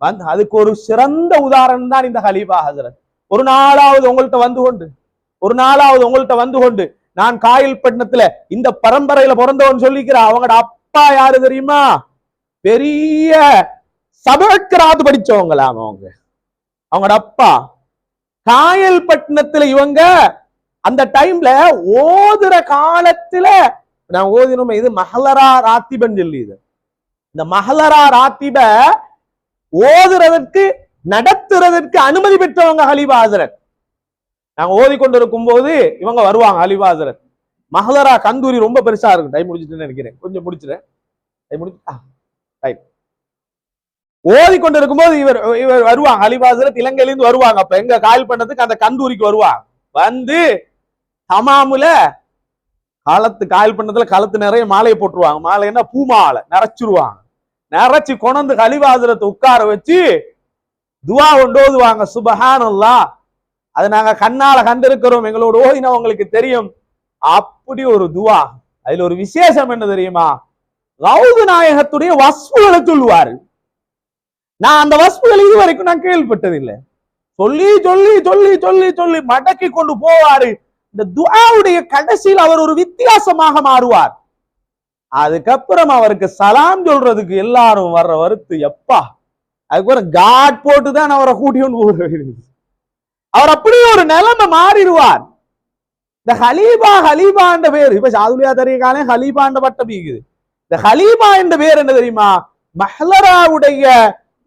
வந்து, அதுக்கு ஒரு சிறந்த உதாரணம் தான் இந்த கலீஃபா ஹஸரத். ஒரு நாளாவது உங்கள்கிட்ட வந்து கொண்டு நான் காயல்பட்டினத்துல இந்த பரம்பரையில பிறந்தவன் சொல்லிக்கிற அவங்களோட அப்பா யாரு தெரியுமா, பெரிய சபக்ராது படிச்சவங்களாம் அவங்களோட அப்பா. காயல்பட்டினத்துல இவங்க அந்த டைம்ல ஓதுற காலத்துல நான் ஓதினோம், இது மஹலரா ராத்திபன் சொல்லி, இது இந்த மஹலரா ராத்திப ஓதுறதற்கு நடத்துறதற்கு அனுமதி பெற்றவங்க கலீஃபா ஹஸரத். நாங்க ஓதிக்கொண்டிருக்கும் போது இவங்க வருவாங்க கலீஃபா ஹஸரத். மஹலரா கந்தூரி ரொம்ப பெருசா இருக்கும். டைம் முடிச்சுட்டு நினைக்கிறேன், கொஞ்சம் முடிச்சுறேன். ஓதிக்கொண்டிருக்கும் போது இவர் வருவாங்க கலீஃபா ஹஸரத், இலங்கையிலிருந்து வருவாங்க. அப்ப எங்க காயல் பண்ணதுக்கு அந்த கந்தூரிக்கு வருவாங்க. வந்து தமாமுல காலத்து காயல் பண்ணதுல களத்து நிறைய மாலையை போட்டுருவாங்க. மாலை என்ன, பூ மாலை நிறைச்சிருவாங்க. நிறைச்சு கொண்டு கலீஃபா ஹஸரத் உட்கார வச்சு துவா கொண்டு ஓதுவாங்க. சுப்ஹானல்லாஹ், அது நாங்க கண்ணால கண்டிருக்கிறோம், எங்களோட ஓதினவங்களுக்கு தெரியும். அப்படி ஒரு துவா. அதுல ஒரு விசேஷம் என்ன தெரியுமா, ரவுது நாயகத்துடைய வஸ்புகளை சொல்லுவாரு. நான் அந்த வஸ்புகள் இதுவரைக்கும் நான் கேள்விப்பட்டதில்லை. சொல்லி சொல்லி சொல்லி சொல்லி சொல்லி மடக்கி கொண்டு போவாரு. இந்த துஆவுடைய கடைசியில் அவர் ஒரு வித்தியாசமாக மாறுவார். அதுக்கப்புறம் அவருக்கு சலாம் சொல்றதுக்கு எல்லாரும் வர்ற வருத்து, எப்பா அதுக்கப்புறம் காட் போட்டுதான் அவரை கூட்டிட்டு போறது. அவர் அப்படியே ஒரு நிலைமை மாறிடுவார். இந்த ஹலீபா என்ற பேர் இப்ப சாதுலியா தரீகாலே ஹலீபா என்ற பட்டம் இருக்குது. இந்த ஹலீபா என்ற பேர் என்ன தெரியுமா, மஹ்லராவுடைய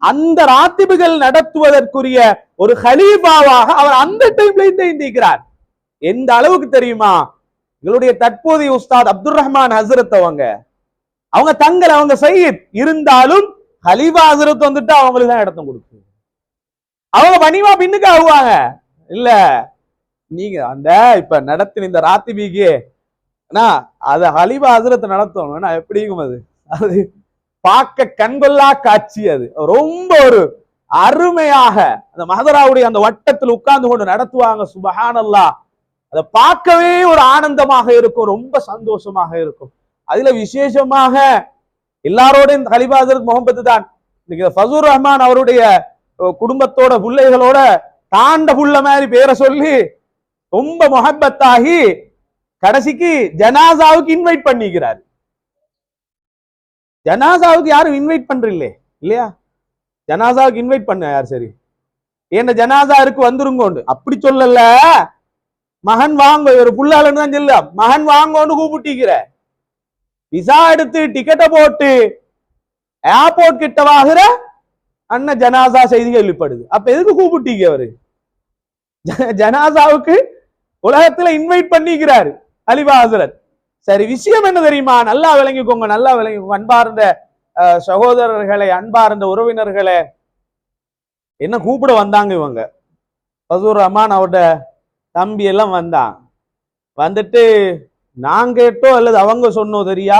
அந்த ராத்திபுகள் நடத்துவதற்குரிய ஒரு ஹலீஃபாவாக அவர் அந்த டைம்ல இருக்கிறார். எந்த அளவுக்கு தெரியுமா, எங்களுடைய தற்போதைய உஸ்தாத் அப்துல் ரஹ்மான் ஹசரத் அவங்க தங்கள் அவங்க சையீத் இருந்தாலும் ஹலீஃபா ஹசரத் வந்துட்டு அவங்களுக்கு தான் இடத்தம் கொடுக்கு. அவங்க பணிவா பின்னுக்கு ஆகுவாங்க. இல்ல நீங்க அந்த இப்ப நடத்தின இந்த ராத்திபிக்கு அத ஹலீஃபா ஹசரத் நடத்தணும் எப்படியும் அது பார்க்க கண்கொள்ளா காட்சி. அது ரொம்ப ஒரு அருமையாக அந்த மஹதராவுடைய அந்த வட்டத்தில் உட்கார்ந்து கொண்டு நடத்துவாங்க. சுப்ஹானல்லாஹ், அதை பார்க்கவே ஒரு ஆனந்தமாக இருக்கும், ரொம்ப சந்தோஷமாக இருக்கும். அதுல விசேஷமாக எல்லாரோட இந்த கலீஃபா ஹஸரத் முஹம்மது தான். இன்னைக்கு ஃபஸூர் ரஹ்மான் அவருடைய குடும்பத்தோட பிள்ளைகளோட தாண்ட புள்ள மாதிரி பேரை சொல்லி ரொம்ப முஹப்பத்தாகி கடைசிக்கு ஜனாசாவுக்கு இன்வைட் பண்ணிக்கிறார். ஜனாசாவுக்கு யாரும் இன்வைட் பண்றீங்களே இல்லையா, ஜனாசாவுக்கு இன்வைட் பண்ண யார், சரி என்ன ஜனாசா இருக்கு வந்துருங்கோண்டு அப்படி சொல்லல, மகன் வாங்க ஒரு புள்ளாளன்னு தான் சொல்ல, மகன் வாங்கன்னு கூப்பிட்டிக்கிற. விசா எடுத்து டிக்கெட்டை போட்டு ஏர்போர்ட் கிட்ட வாங்குற அண்ணன் ஜனாசா செய்தி கேள்விப்படுது. அப்ப எதுக்கு கூப்பிட்டீங்க அவரு? ஜனாசாவுக்கு உலகத்துல இன்வைட் பண்ணிக்கிறாரு கலீஃபா ஹஸரத். சரி, விஷயம் என்ன தெரியுமா, நல்லா விளங்கிக்கோங்க, நல்லா விளங்கிக்கோங்க அன்பார்ந்த சகோதரர்களை, அன்பார்ந்த உறவினர்களே. என்ன கூப்பிட வந்தாங்க இவங்க, ஃபஸூர் ரஹ்மான் அவரோட தம்பி எல்லாம் வந்தான். வந்துட்டு நான் கேட்டோ அல்லது அவங்க சொன்னோ தெரியா,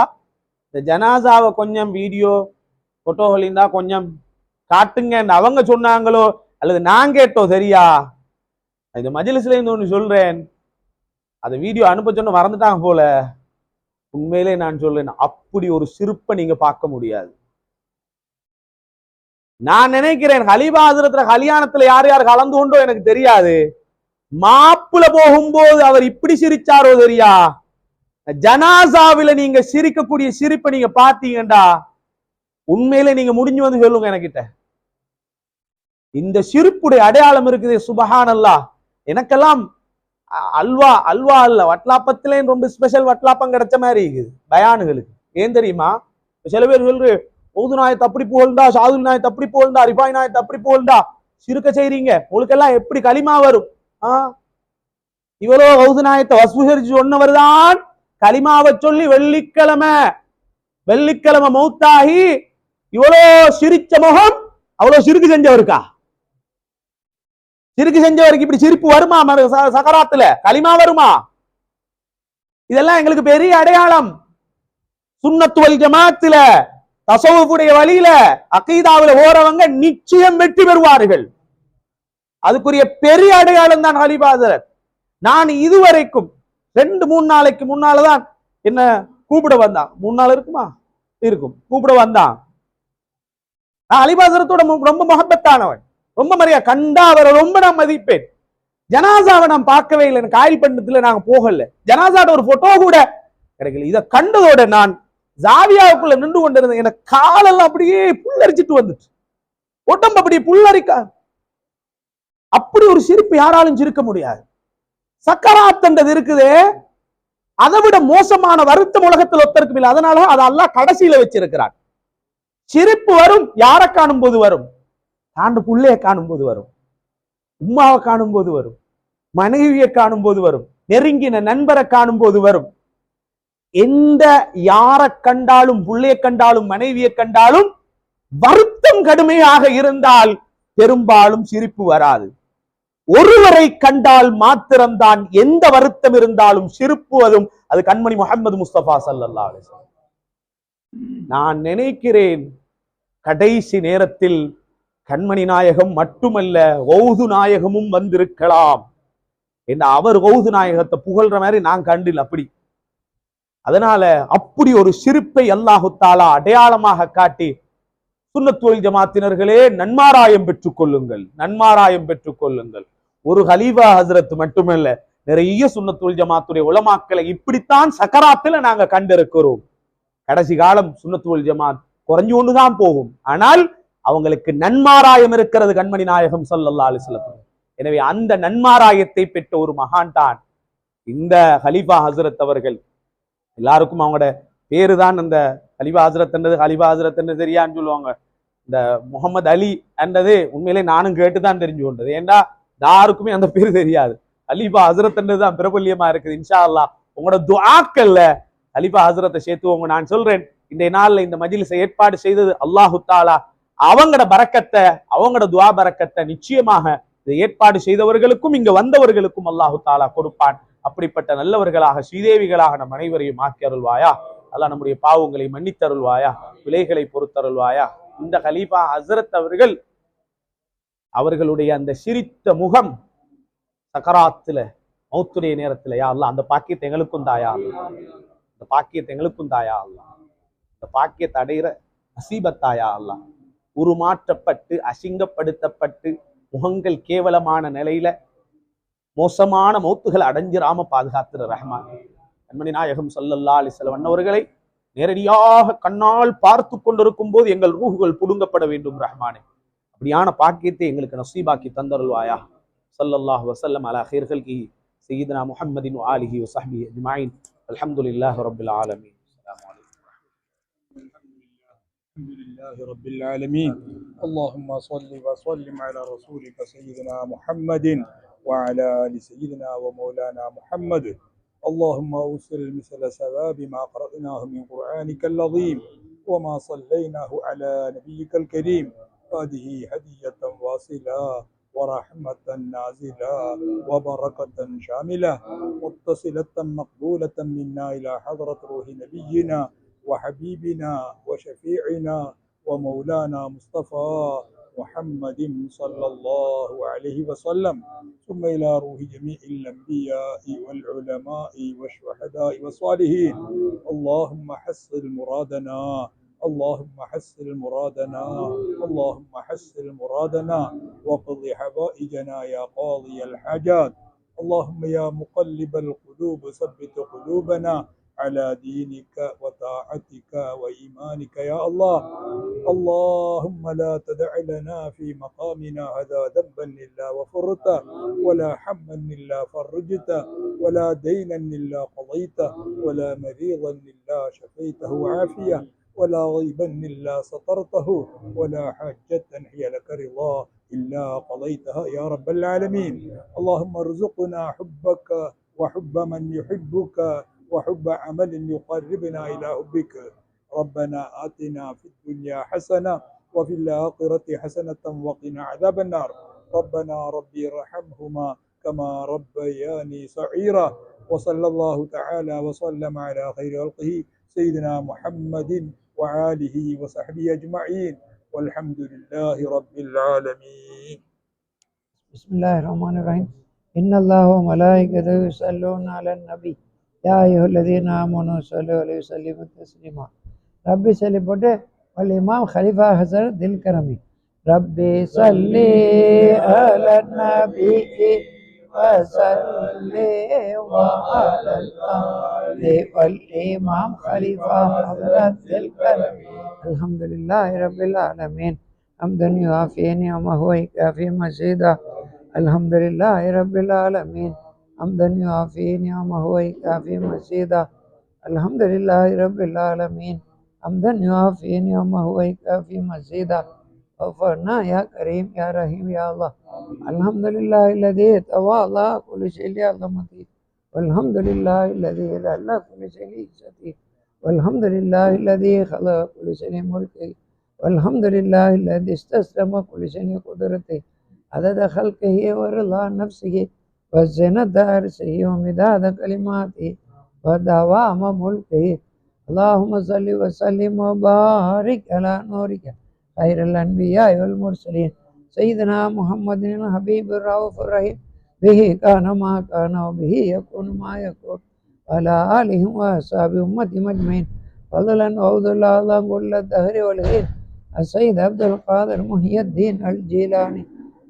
இந்த ஜனாசாவை கொஞ்சம் வீடியோ போட்டோகள் இருந்தா கொஞ்சம் காட்டுங்க அவங்க சொன்னாங்களோ அல்லது நான் கேட்டோ தெரியா. இந்த மஜ்லிஸ்ல இருந்து ஒன்று சொல்றேன், அது வீடியோ அனுப்ப சொன்ன மறந்துட்டாங்க போல. உண்மையிலே நான் சொல்றேன், அப்படி ஒரு சிரிப்பை நீங்க பார்க்க முடியாது. நான் நினைக்கிறேன் ஹலீஃபா ஹஜ்ரத்ல கல்யாணத்துல யார் யார் கலந்து கொண்டோ எனக்கு தெரியாது, மாப்புல போகும்போது அவர் இப்படி சிரிச்சாரோ தெரியா. ஜனாசாவில நீங்க சிரிக்கக்கூடிய சிரிப்பை நீங்க பாத்தீங்கடா, உண்மையிலே நீங்க முடிஞ்சு வந்து சொல்லுங்க எனக்கிட்ட. இந்த சிரிப்புடைய அடையாளம் இருக்குது. சுபஹானல்லாஹ். எனக்கெல்லாம் அல்வா அல்வா அல்ல வட்லாப்பத்திலே ரொம்ப ஸ்பெஷல் வட்லாப்பம் கிடைச்ச மாதிரி இருக்குது பயானுகளுக்கு. ஏன் தெரியுமா? சில பேர் சொல்ற ஓது நாயத்தை அப்படி போல்டா, சாது நாயத்தை அப்படி போல்டா, ரிபாய் நாயத்தை அப்படி போல்டா சிறுக்க செய்றீங்க, உங்களுக்கெல்லாம் எப்படி களிமா வரும்? இவ்வளோ ஹவுது நாயத்தை வஸ்புசரிச்சு சொன்னவர் தான் களிமாவை சொல்லி வெள்ளிக்கிழமை மௌத்தாகி இவ்வளோ சிரிச்ச முகம் அவ்வளோ சிறுக்கு செஞ்சவருக்கா? சிறுக்கு செஞ்சவருக்கு இப்படி சிரிப்பு வருமா? சகராத்துல களிமா வருமா? இதெல்லாம் எங்களுக்கு பெரிய அடையாளம். சுன்னத்து வல் ஜமாத்துல தஸவ்வுஃபுடைய வழியில அகீதாவுல ஓரவங்க நிச்சயம் வெற்றி பெறுவார்கள். அதுக்குரிய பெரிய அடையாளம் தான் ஹலீஃபா ஹஜ்ரத். நான் இதுவரைக்கும் 2-3 நாளைக்கு முன்னாலதான் என்ன கூப்பிட வந்தான். 3 நாள் இருக்குமா இருக்கும், கூப்பிட வந்தான். நான் ஹலீஃபா ஹஜ்ரத்தோட ரொம்ப முஹப்பத்தானவன், ரொம்ப மரியா கண்டா அவரை ரொம்ப நான் மதிப்பேன். ஜனாசாவை நான் பார்க்கவே இல்லை, எனக்கு காயில் பண்ணத்துல நாங்க போகல, ஜனாசாவோட ஒரு போட்டோ கூட கிடைக்கல. இதை கண்டதோட நான் ஜாவியாவுக்குள்ள நின்று கொண்டிருந்தேன். எனக்கு காலெல்லாம் அப்படியே புல்லரிச்சிட்டு வந்துச்சு, உடம்பு அப்படியே புல்லரிக்க. அப்படி ஒரு சிரிப்பு யாராலும் சிரிக்க முடியாது. சக்கராத்ன்றது இருக்குதே, அதை விட மோசமான வருத்தம் உலகத்தில் ஒத்தருக்கும் இல்லை. அதனால அதை அல்லாஹ் கடைசியில வச்சிருக்கிறான். சிரிப்பு வரும் யாரை காணும் போது வரும்? தாண்டு புள்ளைய காணும் போது வரும், உம்மாவை காணும் போது வரும், மனைவியை காணும் போது வரும், நெருங்கின நண்பரை காணும் போது வரும். எந்த யாரை கண்டாலும், புள்ளைய கண்டாலும், மனைவியை கண்டாலும் வருத்தம் கடுமையாக இருந்தால் பெரும்பாலும் சிரிப்பு வராது. ஒருவரை கண்டால் மாத்திரம்தான் எந்த வருத்தம் இருந்தாலும் சிரிப்புவதும். அது கண்மணி முஹம்மது முஸ்தபா ஸல்லல்லாஹு அலைஹி வஸல்லம். நான் நினைக்கிறேன் கடைசி நேரத்தில் கண்மணி நாயகம் மட்டுமல்ல கௌது நாயகமும் வந்திருக்கலாம் என்ன. அவர் கௌது நாயகத்தை புகழ்ற மாதிரி நான் கண்டில் அப்படி. அதனால அப்படி ஒரு சிரிப்பை அல்லாஹு தஆலா அடையாளமாக காட்டி, சுன்னத் வல் ஜமாத்தினர்களே நன்மாராயம் பெற்றுக் கொள்ளுங்கள், நன்மாராயம் பெற்றுக் கொள்ளுங்கள். ஒரு ஹலீஃபா ஹஜ்ரத் மட்டுமல்ல, நிறைய சுன்னத் வல் ஜமாத்துடைய உலமாக்களை இப்படித்தான் சக்கராத்துல நாங்க கண்டிருக்கிறோம். கடைசி காலம் சுன்னத் வல் ஜமாத் குறைஞ்சு கொண்டுதான் போகும், ஆனால் அவங்களுக்கு நன்மாராயம் இருக்கிறது கண்மணி நாயகம் ஸல்லல்லாஹு அலைஹி வஸல்லம். எனவே அந்த நன்மாராயத்தை பெற்ற ஒரு மகான் தான் இந்த ஹலீஃபா ஹஜ்ரத் அவர்கள். எல்லாருக்கும் அவங்களோட பேரு தான் அந்த ஹலீஃபா ஹஜ்ரத் என்றது, ஹலீஃபா ஹஜ்ரத் என்று தெரியான்னு சொல்லுவாங்க. இந்த முகமது அலி என்றது உண்மையிலே நானும் கேட்டுதான் தெரிஞ்சு கொண்டது. ஏண்டா யாருக்குமே அந்த பேர் தெரியாது. ஹலீஃபா ஹஜ்ரத் என்றதுதான் பிரபல்யமா இருக்குது. இன்ஷா அல்லாஹ் உங்களோட துஆக்கள்ல ஹலீஃபா ஹஜ்ரத்தை சேர்த்துவோங்க. நான் சொல்றேன், இன்றைய நாள்ல இந்த மஜ்லிஸை ஏற்பாடு செய்தது அல்லாஹு தஆலா அவங்களோட பரக்கத்தை, அவங்களோட துஆ பரக்கத்தை நிச்சயமாக இதை ஏற்பாடு செய்தவர்களுக்கும் இங்க வந்தவர்களுக்கும் அல்லாஹு தஆலா கொடுப்பான். அப்படிப்பட்ட நல்லவர்களாக ஸ்ரீதேவிகளாக நம் அனைவரையும் ஆக்கி அருள்வாயா. அல்லாஹ் நம்முடைய பாவங்களை மன்னித்தருள்வாயா, விலைகளை பொறுத்தருள்வாயா. இந்த கலீஃபா ஹஜ்ரத் அவர்கள் அவர்களுடைய அந்த சிரித்த முகம் சக்கராத்துல மௌத்துடைய நேரத்துல யா அல்லாஹ் அந்த பாக்கியத்தை எங்களுக்கும் தாயா, அந்த பாக்கியத்தை எங்களுக்கும் தாயா அல்லாஹ், அந்த பாக்கியத்தை அடைகிற நசீபத்தாயா அல்லாஹ். உருமாற்றப்பட்டு அசிங்கப்படுத்தப்பட்டு முகங்கள் கேவலமான நிலையில மோசமான மௌத்துகள் அடைஞ்சிராம பாதுகாத்துற ரஹ்மான். கண்மணி நாயகம் ஸல்லல்லாஹு அலைஹி வஸல்லம் அன்னவர்களை நேரடியாக கண்ணால் பார்த்து கொண்டிருக்கும் போது எங்கள் ரூஹுகள் புடுங்கப்பட வேண்டும் ரஹ்மானே. அப்படியான பாக்கியத்தை எங்களுக்கு நசீபாக்கி தந்தருள்வாயா. ஸல்லல்லாஹு வஸல்லம் அலா கைர் கல்கி சய்யிதுனா முஹம்மதின் வ ஆலிஹி வ ஸஹ்பிஹி அஜ்மஈன். அல்ஹம்துலில்லாஹி ரப்பில் ஆலமீன். الحمد لله رب العالمين. اللهم صل وسلم على رسولك سيدنا محمد وعلى آل سيدنا ومولانا محمد. اللهم أوصل مثل ثواب ما قرأناه من قرآنك العظيم وما صليناه على نبيك الكريم. هذه هدية واصلة ورحمة نازلة وبركة شاملة متصلة مقبولة منا إلى حضرة روح نبينا وحبيبنا وشفيعنا ومولانا مصطفى محمد صلى الله عليه وسلم، ثم إلى روح جميع الأنبياء والعلماء والشهداء والصالحين. اللهم حصل مرادنا، اللهم حصل مرادنا، اللهم حصل مرادنا، وقض حوائجنا يا قاضي الحاجات. اللهم يا مقلب القلوب ثبت قلوبنا على دينك وطاعتك وإيمانك يا الله. اللهم لا تدع لنا في مقامنا هذا ذنبا إلا غفرته، ولا حما إلا فرجته، ولا دينا إلا قضيته، ولا مريضا إلا شفيته عافية، ولا غيبا إلا سترته، ولا حاجة هي لك رضا إلا قضيتها يا رب العالمين. اللهم ارزقنا حبك وحب من يحبك وحب عمل يقربنا إلى حبك. ربنا آتنا في الدنيا حسنة وفي الآخرة حسنة وقنا عذاب النار. ربنا ربي ارحمهما كما ربياني صغيرا. وصلى الله تعالى وسلم على خير خلقه سيدنا محمد وآله وصحبه أجمعين، والحمد لله رب العالمين. بسم الله الرحمن الرحيم. إن الله وملائكته يصلون على النبي يا أيها الذين آمنوا صلوا عليه وسلموا تسليما. ربي صلي போட்டு والإمام خليفة حضرت دل کرمی ربي صلي على النبي وسلم وعلى الآل والإمام خليفة حضرت دل کرمی. الحمد لله رب العالمين حمدا يوافي نعمه ويكافي مزيدا. الحمد لله رب العالمين حمدا يوافي نعمه ويكافي مزيدا. الحمد لله رب العالمين حمدا يوافي نعمه ويكافي مزيدا. غفرنا يا كريم يا رحيم يا الله. الحمد لله الذي تواضع كل شيء لعظمته، والحمد لله الذي ذل كل شيء لعزته، والحمد لله الذي خلق كل شيء ملكه، والحمد لله الذي استسلم كل شيء قدرته، عدد خلقه ورضا نفسه وزنة عرشه ومداد كلماته ودوام ملكه. اللهم صل وسلم وبارك على نورك خير الأنبياء والمرسلين سيدنا محمد الحبيب الرؤوف الرحيم. به كان ما كان وبه يكون ما يكون، وعلى آله وأصحابه أمتي أجمعين فضلا وعوذ الله كل الدهر والحين. السيد عبد القادر محي الدين الجيلاني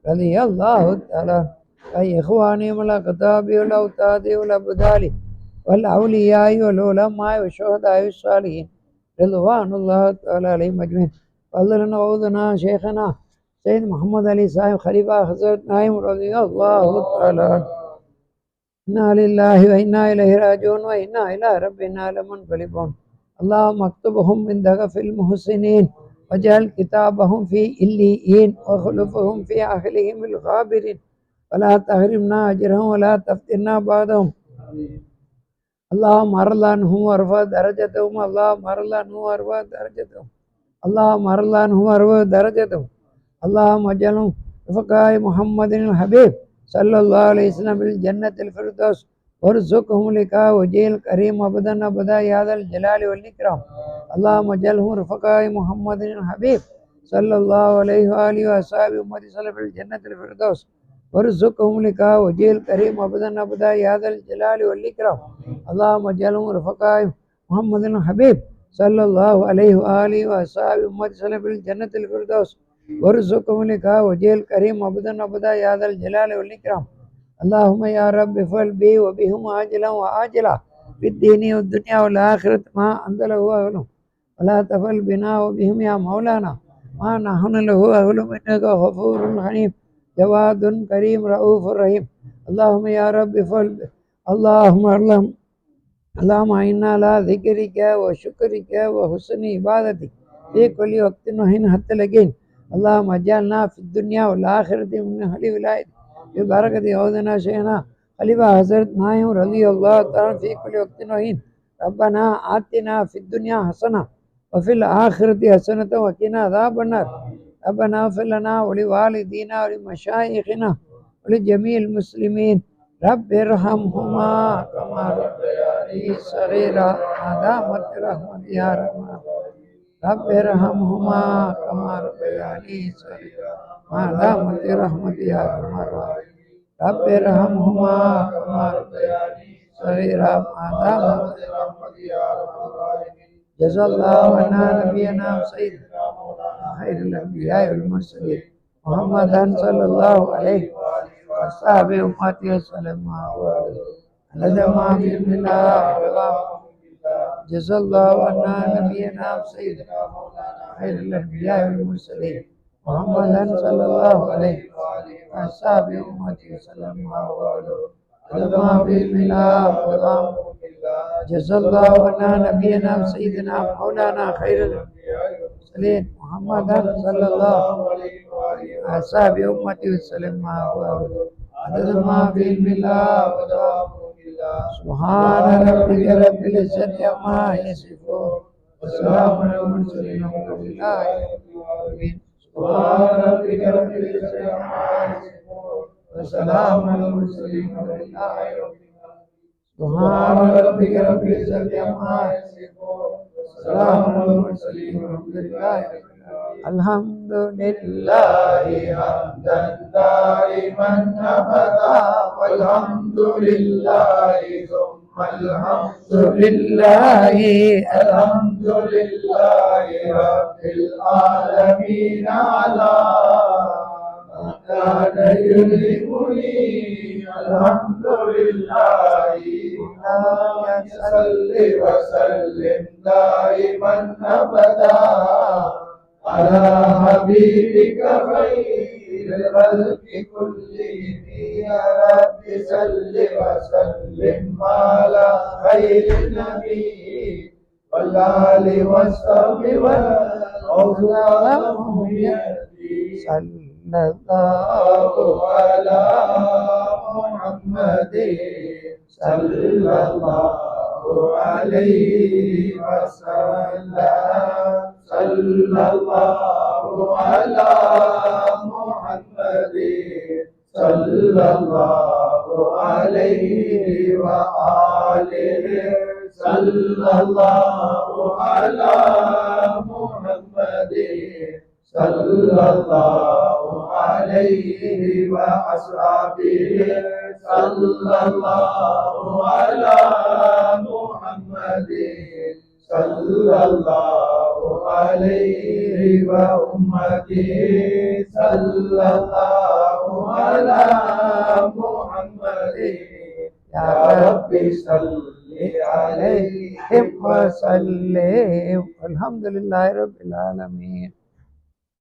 رضي الله تعالى. أي إخواني من الأقطاب والأوتاد والأبدال والأولياء والعلماء والشهداء والصالحين رضوان الله تعالى عليهم أجمعين. فضلا وعوذنا شيخنا سيد محمد علي صاحب خليفة حضرت نائم رضي الله تعالى عنه. إنا لله وإنا إليه راجعون وإنا إلى ربنا لمنقلبون. اللهم اكتبهم عندك في المحسنين، واجعل كتابهم في إليين، واخلفهم في أهلهم الغابرين، ولا تحرمنا أجرهم ولا تفتنا بعدهم. اللهم ارض عنهم وارفع درجتهم، اللهم ارض عنهم وارفع درجتهم، اللهم ارض عنهم وارفع درجتهم. اللهم اجعلهم رفقاء محمد الحبيب صلى الله عليه وسلم بالجنة الفردوس، وارزقهم لقاء وجه الكريم أبدا أبدا يا ذا الجلال والإكرام. اللهم اجعلهم رفقاء محمد الحبيب صلى الله عليه وآله وصحبه أمة صلى بالجنة الفردوس، وارزقهم لقاء وجه الكريم أبدا أبدا يا ذا الجلال والإكرام. اللهم اجعلهم رفقاء محمد الحبيب صلى الله عليه وآله وصحبه أمة صلى بالجنة الفردوس، وارزقهم لقاء وجه الكريم أبدا أبدا يا ذا الجلال والإكرام. اللهم يا رب افعل بي وبهم عاجلا وآجلا في الدين والدنيا والآخرة ما أنت له أهل، ولا تفعل بنا وبهم يا مولانا ما نحن له أهل، إنك غفور حليم جواد كريم رؤوف رحيم. اللهم يا رب افعل اللهم إنا على ذكرك وشكرك وحسن عبادتك في كل وقت وحين حتى لقين. اللهم اجعلنا في الدنيا والآخرة من أهل ولايتك ببركة عودنا شيخنا خليفة حضرت نائم رضي الله تعالى في كل وقت وحين. ربنا آتنا في الدنيا حسنة وفي الآخرة حسنة وقنا عذاب النار. ربنا اغفر لنا ولوالدينا ولمشايخنا ولجميع المسلمين رب ارحمهما كما ربياني صغيرا ما دامت رحمتي يا رحمن. رب ارحمهما كما ربياني صغيرا ما دامت رحمتي أرحم الراحمين رب ارحمهما كما ربياني صغيرا ما دامت رحمتي أرحم الراحمين جزا الله عنا نبينا سيدنا مولانا خير الأنبياء والمرسلين محمدا صلى الله عليه وصحبه أمته وسلم عدد ما في الملة جزا الله عنا نبينا سيدنا مولانا خير الأنبياء والمرسلين محمدا صلى الله عليه وصحبه أمته وسلم عدد ما في الملة جزا الله عنا نبينا سيدنا مولانا خير الأنبياء والمرسلين محمدا صلى الله عليه وصحبه أمته وسلم عدد ما في الملة سبحان ربك رب العزة عما يصفون وسلام على المرسلين والحمد لله رب العالمين سبحان ربك رب العزة عما يصفون وسلام على المرسلين والحمد لله رب العالمين سبحان ربك رب العزة عما يصفون وسلام على المرسلين والحمد لله رب العالمين الحمد لله حمدا دائما أبدا والحمد لله ثم الحمد لله الحمد لله رب العالمين على ما كان يلهمني الحمد لله صل وسلم دائما أبدا على حبيبك خير الخلق كلهم يا رب صل وسلم على خير النبي والآل والصحب والأولاد صلى الله على محمد صلى الله عليه وسلم صلى الله على محمد صلى الله عليه وآله صلى الله على محمد صلى الله عليه وأصحابه صلى الله على محمد صلى الله عليه وأمته صلى الله على محمد يا رب صل عليهم وسلم والحمد لله رب العالمين.